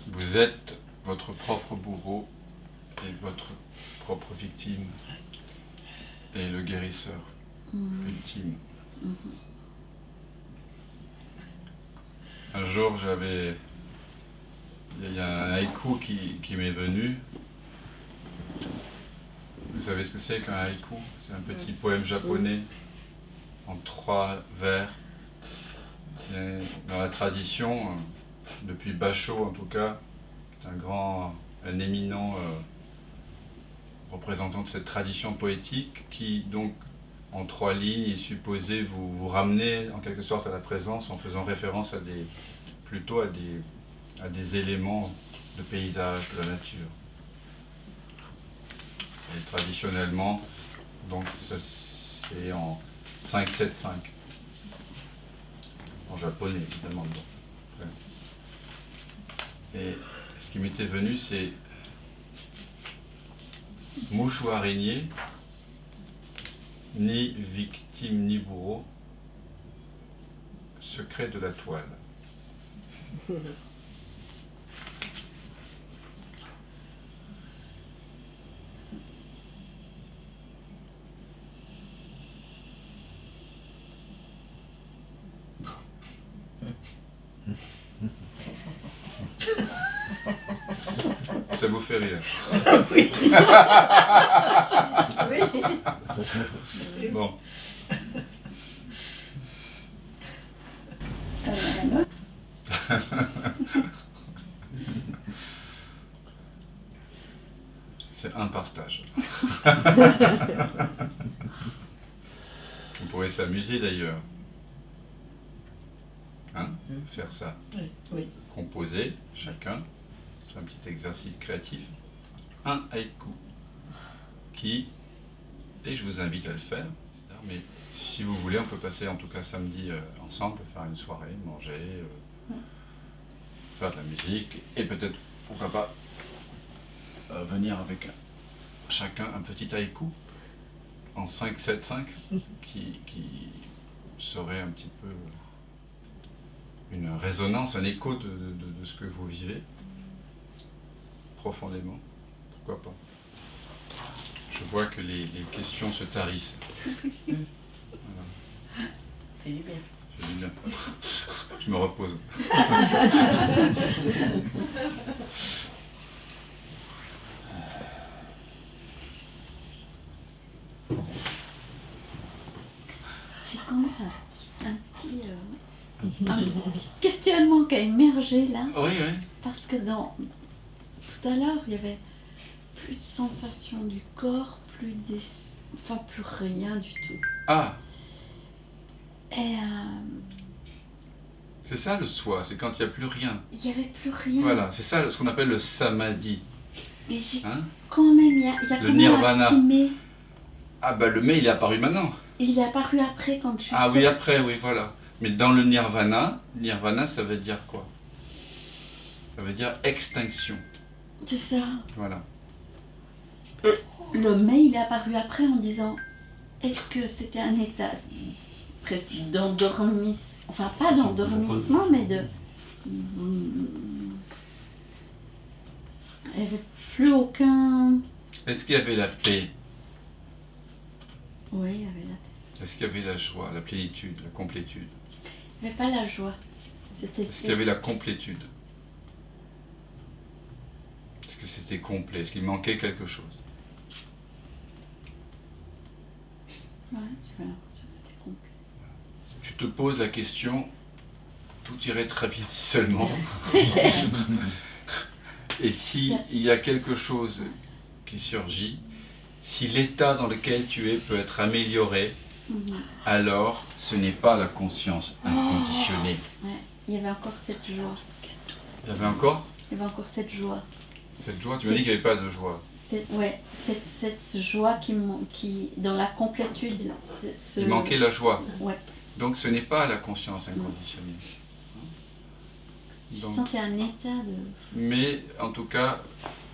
Vous êtes votre propre bourreau et votre propre victime et le guérisseur ultime. Un jour, il y a un haïku qui m'est venu. Vous savez ce que c'est qu'un haïku? C'est un petit poème japonais en 3 vers. Et dans la tradition, depuis Basho en tout cas, un éminent représentant de cette tradition poétique qui donc en 3 lignes est supposé vous ramener en quelque sorte à la présence en faisant référence plutôt à des éléments de paysage, de la nature. Et traditionnellement, donc ça c'est en 5-7-5. En japonais évidemment. Bon. Et ce qui m'était venu, c'est mouche ou araignée, ni victime ni bourreau, secret de la toile. Ça vous fait rire? Oui. Oui. Bon. T'as la note? C'est 1 par stage. On pourrait s'amuser d'ailleurs. Hein? Faire ça. Oui. Composer, chacun. C'est un petit exercice créatif. Un haïku. Et je vous invite à le faire. Mais si vous voulez, on peut passer en tout cas samedi ensemble, faire une soirée, manger, faire de la musique. Et peut-être, pourquoi pas, venir avec chacun un petit haïku en 5-7-5 qui serait un petit peu une résonance, un écho de ce que vous vivez profondément. Pourquoi pas? Je vois que les questions se tarissent. Voilà. C'est du bien. C'est du bien. Je me repose. J'ai quand même un petit questionnement qui a émergé là. Oui, oui. Parce que tout à l'heure, il y avait plus de sensation du corps, plus rien du tout. Ah, Et c'est ça le soi, c'est quand il n'y a plus rien. il n'y avait plus rien. Voilà, c'est ça ce qu'on appelle le samadhi. Mais j'ai Hein? quand même, il y a quand même nirvana. un petit mais. Ah bah le mais il est apparu maintenant. Il est apparu après quand je suis Ah oui, sortie. après, oui, voilà. Mais dans le nirvana ça veut dire quoi? Ça veut dire extinction. C'est ça. Voilà. Le mais il est apparu après en disant est-ce que c'était un état d'endormissement, enfin pas d'endormissement mais de... Il n'y avait plus aucun... Est-ce qu'il y avait la paix? Oui, il y avait la... Est-ce qu'il y avait la joie, la plénitude, la complétude? Il n'y avait pas la joie. C'était... Est-ce qu'il y avait la complétude? Est-ce que c'était complet? Est-ce qu'il manquait quelque chose? Ouais, j'avais l'impression que c'était complet. Tu te poses la question, tout irait très bien si seulement. Et s'il y a quelque chose qui surgit, si l'état dans lequel tu es peut être amélioré, alors ce n'est pas la conscience inconditionnée. Ouais, il y avait encore cette joie. Il y avait encore Il y avait encore cette joie. cette joie? Tu m'as dit qu'il n'y avait pas de joie. Cette joie qui, dans la complétude... Il manquait la joie. Ouais. Donc ce n'est pas la conscience inconditionnée. Je Donc, sentais un état de... mais en tout cas,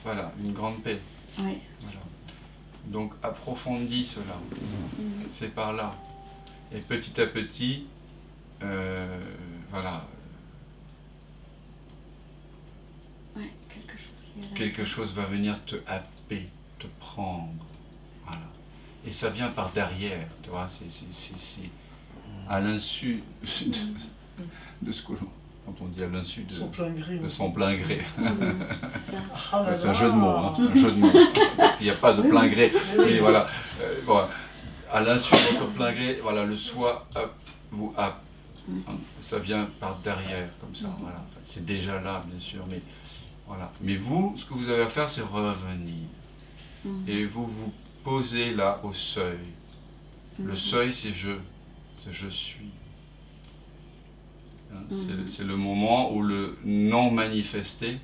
voilà, une grande paix. Ouais. Voilà. Donc approfondis cela. C'est par là. Et petit à petit, voilà, Ouais, quelque chose qui est là. quelque chose va venir te happer, te prendre. Voilà. Et ça vient par derrière, tu vois, c'est à l'insu de ce que l'on, quand on dit à l'insu de Son plein gré. son plein gré. C'est ça. Ah là C'est un là. jeu de mots, hein, un jeu de mots, parce qu'il n'y a pas de plein gré. Et voilà, voilà. À l'insu de votre plein gré, voilà, le soi vous happe. Hein, ça vient par derrière, comme ça. Voilà. Enfin, c'est déjà là, bien sûr, mais voilà. Mais vous, ce que vous avez à faire, c'est revenir. Et vous vous posez là au seuil. Le seuil, c'est je suis. Hein, c'est le moment où le non manifesté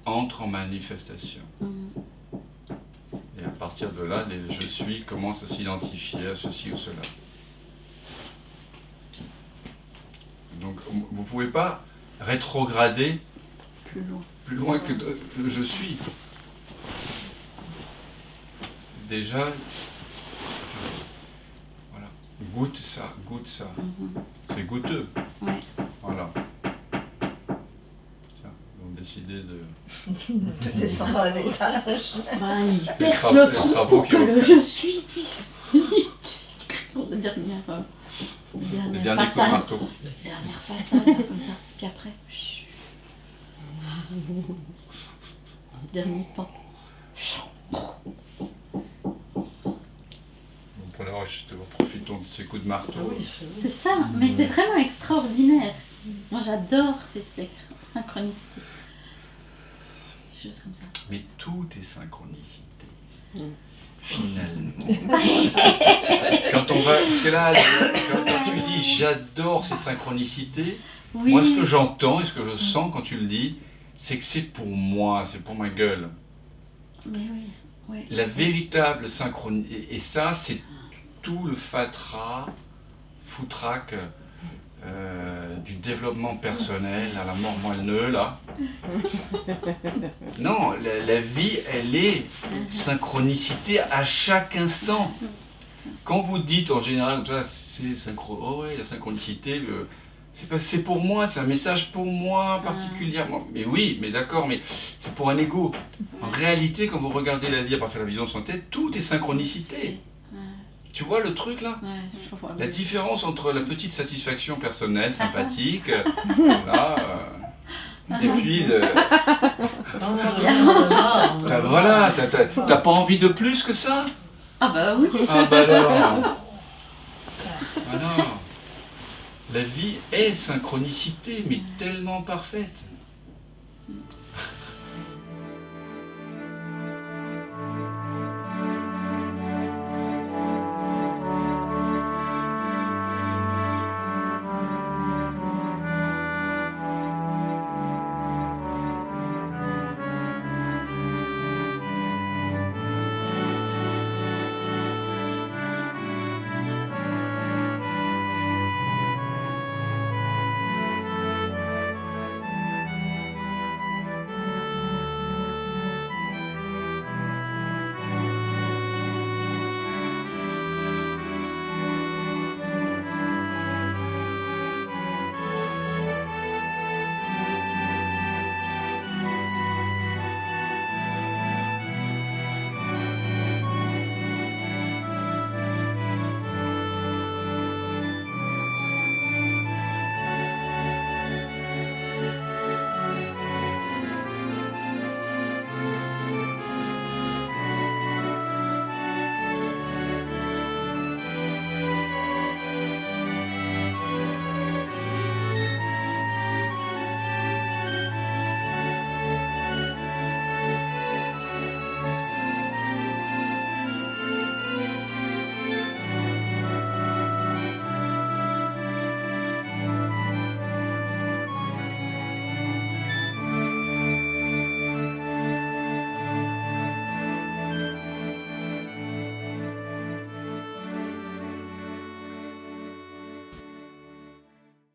entre en manifestation. Et à partir de là, les je suis commencent à s'identifier à ceci ou cela. Donc vous ne pouvez pas rétrograder plus loin que le je suis. Déjà, voilà, goûte ça. C'est goûteux. Ouais. Voilà. Tiens, ils ont décidé de... Tu descends à l'étage. Bah, il Les perce travaux- le les trou travaux pour qui que vont- le je suis puisse pour la dernière Le dernier coup de façade. marteau. Dernière façade, là, comme ça. Puis après, chut. Dernier pas. Donc alors, justement, profitons de ces coups de marteau. Ah oui, c'est C'est ça, mais c'est vraiment extraordinaire. Moi, j'adore ces synchronicités. Des choses comme ça. Mais tout est synchronicité. Finalement. Quand on va. Parce que là, quand tu dis j'adore ces synchronicités, Oui. moi ce que j'entends et ce que je sens quand tu le dis, c'est que c'est pour moi, c'est pour ma gueule. Mais oui, oui. La véritable synchronicité. Et ça, c'est tout le foutraque du développement personnel à la mort moelleux, là. Non, la vie, elle est synchronicité à chaque instant. Quand vous dites en général, ça, c'est oh ouais, la synchronicité, c'est pour moi, c'est un message pour moi particulièrement. Mais oui, mais d'accord, mais c'est pour un ego. En réalité, quand vous regardez la vie à partir de la vision de son tête, tout est synchronicité. Tu vois le truc là? Ouais, je vois. La différence entre la petite satisfaction personnelle, sympathique, là, et puis voilà, t'as pas envie de plus que ça? Ah bah oui. Ah bah alors. Voilà. La vie est synchronicité, mais tellement parfaite.